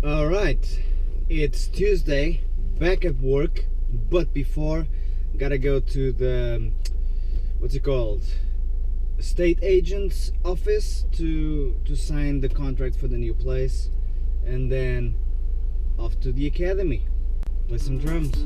All right, it's Tuesday, back at work, but before, gotta go to the, what's it called, state agent's office to sign the contract for the new place, and then off to the academy, play some drums.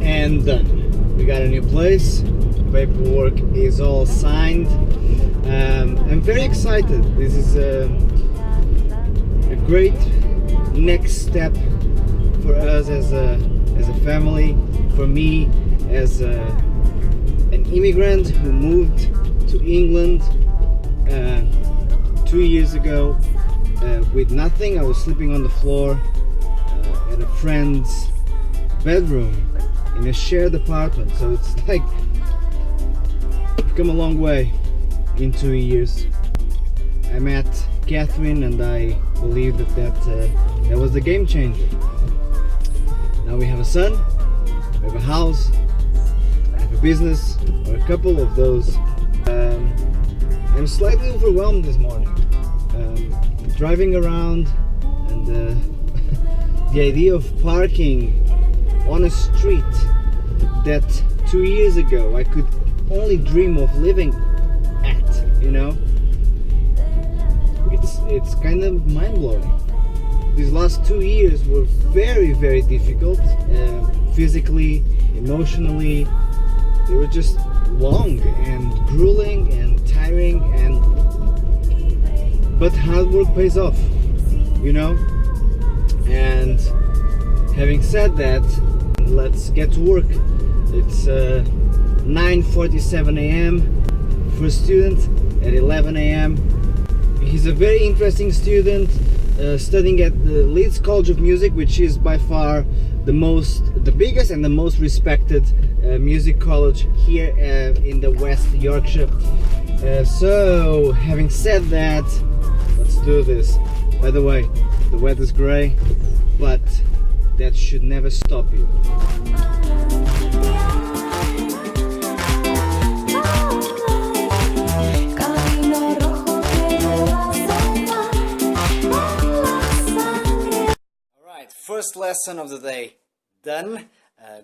And done. We got a new place. Paperwork is all signed. I'm very excited. This is a great next step for us as a family. For me, as an immigrant who moved to England 2 years ago with nothing. I was sleeping on the floor at a friend's bedroom in a shared apartment, so it's like we've come a long way in 2 years. I met Catherine and I believe that was the game changer. Now we have a son, we have a house, we have a business, or a couple of those. I'm slightly overwhelmed this morning, driving around, and the idea of parking on a street that 2 years ago I could only dream of living at, you know, it's kind of mind-blowing. These last 2 years were very, very difficult, physically, emotionally. They were just long and grueling and tiring, but hard work pays off, you know. And having said that, let's get to work. It's 9:47 a.m. for a student at 11 a.m. He's a very interesting student, studying at the Leeds College of Music, which is by far the biggest and the most respected music college here in the West Yorkshire. So, having said that, let's do this. By the way, the weather's grey, but that should never stop you. Alright, first lesson of the day done.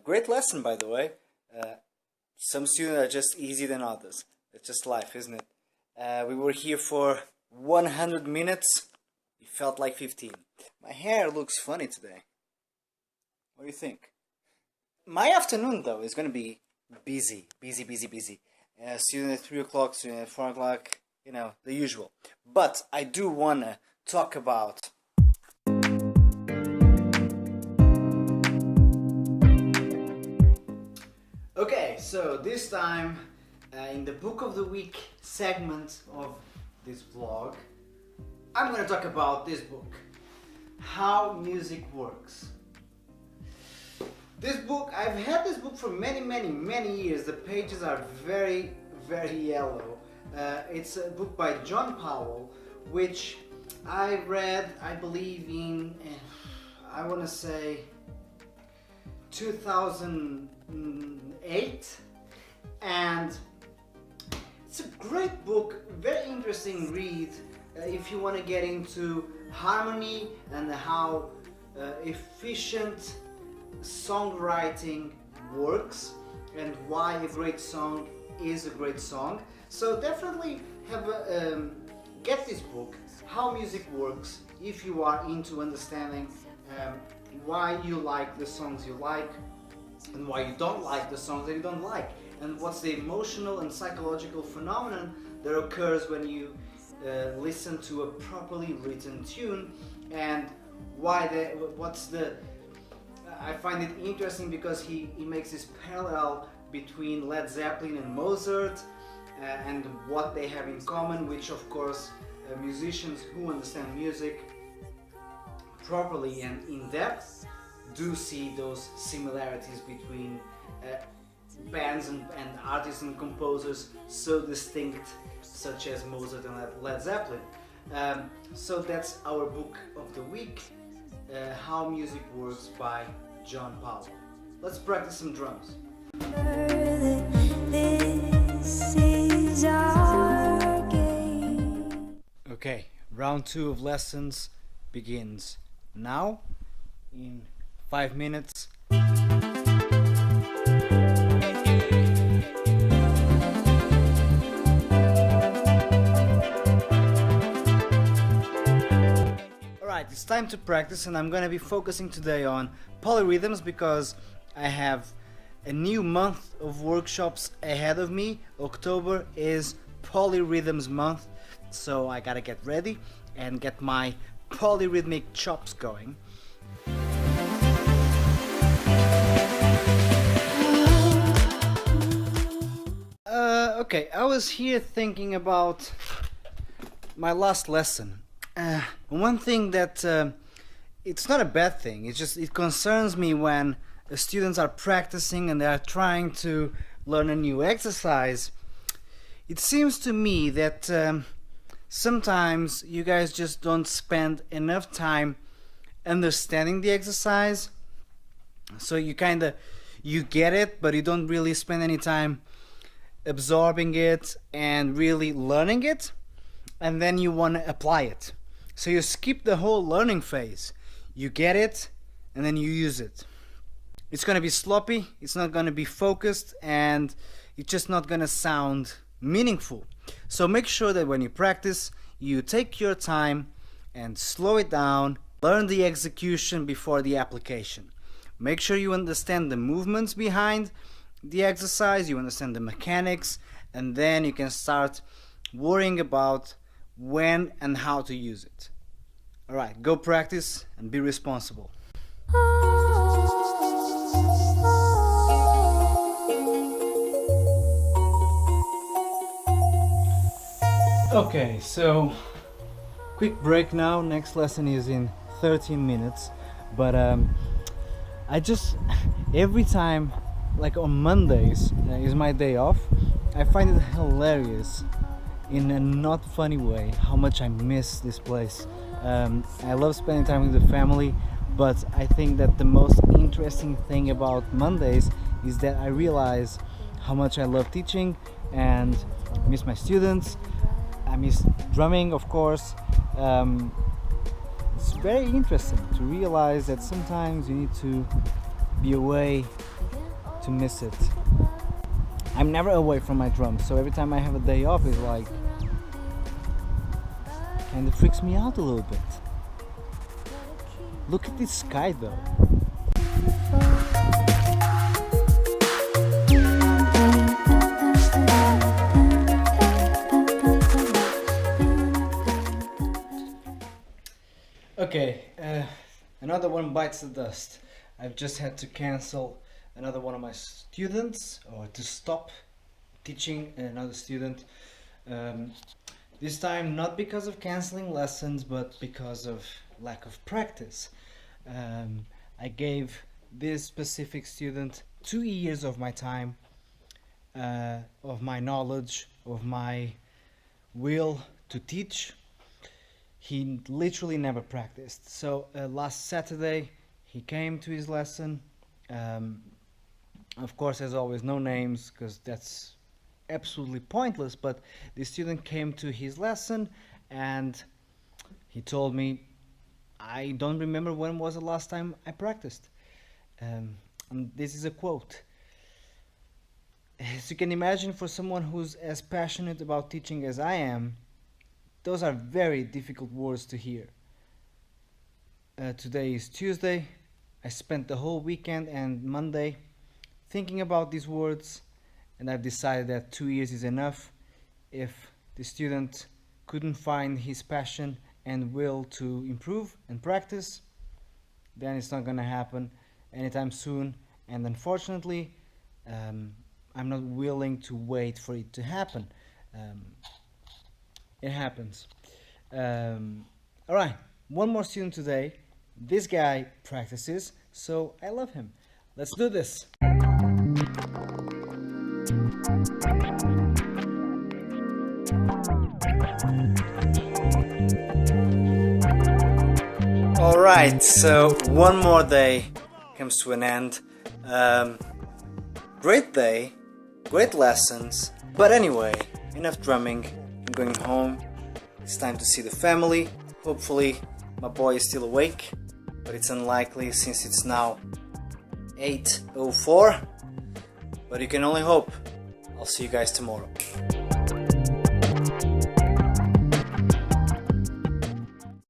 Great lesson, by the way. Some students are just easier than others. It's just life, isn't it? We were here for 100 minutes. It felt like 15. My hair looks funny today. What do you think? My afternoon, though, is going to be busy. Student at 3 o'clock, student at 4 o'clock, you know, the usual. But I do want to talk about okay, so this time in the Book of the Week segment of this vlog, I'm going to talk about this book, How Music Works. This book, I've had this book for many years. The pages are very, very yellow. It's a book by John Powell, which I read, I believe, in, I want to say, 2008. And it's a great book, very interesting read if you want to get into harmony and how efficient songwriting works and why a great song is a great song. So definitely get this book, How Music Works, if you are into understanding why you like the songs you like and why you don't like the songs that you don't like, and what's the emotional and psychological phenomenon that occurs when you listen to a properly written tune, and I find it interesting because he makes this parallel between Led Zeppelin and Mozart and what they have in common, which of course musicians who understand music properly and in depth do see those similarities between bands and artists and composers so distinct, such as Mozart and Led Zeppelin. So that's our book of the week, How Music Works by John Powell. let's practice some drums. This is our game. Okay, round 2 of lessons begins now, in 5 minutes. Alright, it's time to practice, and I'm going to be focusing today on polyrhythms because I have a new month of workshops ahead of me. October is polyrhythms month, so I gotta get ready and get my polyrhythmic chops going. Okay, I was here thinking about my last lesson. One thing that it's not a bad thing, it concerns me when students are practicing and they are trying to learn a new exercise. It seems to me that sometimes you guys just don't spend enough time understanding the exercise. So you get it, but you don't really spend any time absorbing it and really learning it, and then you want to apply it. So you skip the whole learning phase. You get it and then you use it. It's going to be sloppy, it's not going to be focused, and it's just not going to sound meaningful. So make sure that when you practice, you take your time and slow it down, learn the execution before the application. Make sure you understand the movements behind the exercise, you understand the mechanics, and then you can start worrying about when and how to use it. Alright, go practice and be responsible. Okay, so quick break now. Next lesson is in 13 minutes, but every time, like on Mondays is my day off, I find it hilarious in a not funny way how much I miss this place. I love spending time with the family, but I think that the most interesting thing about Mondays is that I realize how much I love teaching and miss my students. I miss drumming, of course. It's very interesting to realize that sometimes you need to be away to miss it. I'm never away from my drums, so every time I have a day off, it's like kind of freaks me out a little bit. Look at this sky though. Okay, another one bites the dust. I've just had to cancel another one of my students, or to stop teaching another student. This time not because of canceling lessons, but because of lack of practice. I gave this specific student 2 years of my time, of my knowledge, of my will to teach. He literally never practiced. So last Saturday he came to his lesson. Of course, as always, no names, because that's absolutely pointless, but the student came to his lesson and he told me, I don't remember when was the last time I practiced. And this is a quote. As you can imagine, for someone who's as passionate about teaching as I am, those are very difficult words to hear. Today is Tuesday. I spent the whole weekend and Monday thinking about these words, and I've decided that 2 years is enough. If the student couldn't find his passion and will to improve and practice, then it's not going to happen anytime soon, and unfortunately I'm not willing to wait for it to happen. It happens. Alright, one more student today. This guy practices, so I love him. Let's do this. Alright, so one more day comes to an end. Great day, great lessons, but anyway, enough drumming. I'm going home. It's time to see the family. Hopefully my boy is still awake, but it's unlikely since it's now 8:04. But you can only hope. I'll see you guys tomorrow.